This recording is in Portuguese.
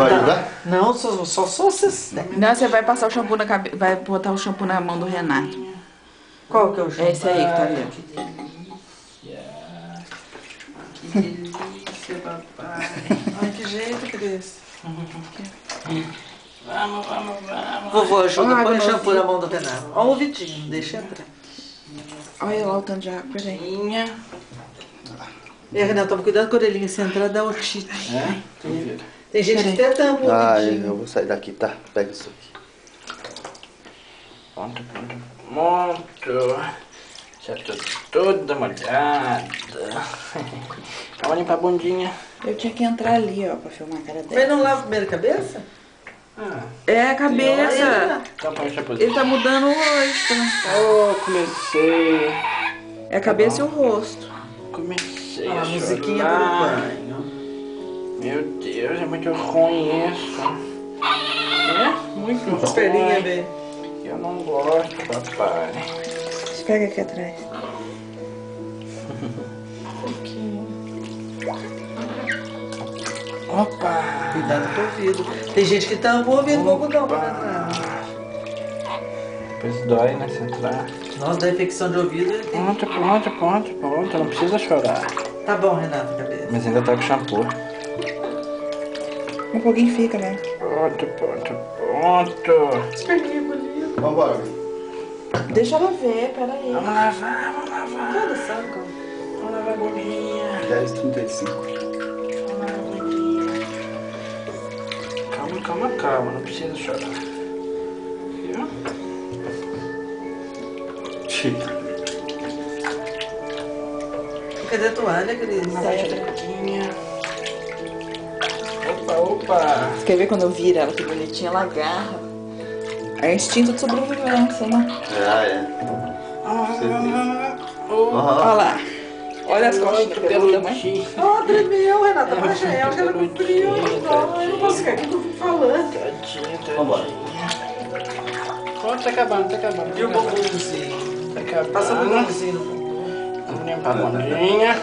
Vai ajudar? Não, só vocês. Não, você vai passar o shampoo na cabeça. Vai botar o shampoo na mão do Renato. Qual que é o shampoo? Esse aí que tá ali. Que delícia. Que delícia, papai. Ai, que jeito, Cris. Vamos. Vovô, ajuda. Ai, Põe o meu shampoo Deus. na mão do Renato. Olha o Vitinho, deixa entrar. Olha lá o tanto de água, peraí. E Renato, toma cuidado com a orelhinha, se entrar dá otite. É? Vira. Tem gente que até tampa o Ah, ouvidinho. eu vou sair daqui, tá? Pega isso aqui. Pronto. Já tô toda molhada. Vamos limpar a bundinha. Eu tinha que entrar ali, ó, pra filmar a cara Mas dela. não lava primeiro a cabeça? É a cabeça. Então põe o shampoozinho. Ele tá mudando o rosto. Oh, comecei. É a cabeça e o rosto. Comecei A a musiquinha pro chorar. banho. Meu Deus, é muito ruim isso. É muito As perninhas, ruim. bem. Eu não gosto, papai. Pega aqui atrás. Opa! Cuidado com o ouvido. Tem gente que tampa o ouvido com o algodão pra entrar. Depois dói, né, se entrar. Nossa, da infecção de ouvido. Pronto. Não precisa chorar. Tá bom, Renato, cabeça. Mas ainda tá com shampoo. Um pouquinho fica, né? Pronto. As perninhas bonitas. Vambora. Deixa ela ver, peraí. Vamos lavar. Cada saco. Vamos lavar a bundinha. 10h35. Vamos lavar a bundinha. Calma, não precisa chorar. Viu? Cadê a toalha, Cris? Lava a xerequinha. Opa. Você quer ver quando eu viro ela, que bonitinha, ela agarra. É instinto de sobrevivência, né? Ah, é. Olha lá. Olha as costinhas peludas, mãe. Ó, tremeu, Renata. Baixa ela, que ela com frio. Não, eu não posso ficar aqui, tô falando. Tadinha. Vambora. Pronto, tá acabando. E o bumbumzinho? Tá acabando. Passa o bumbumzinho no bumbum. Vamos limpar a bundinha.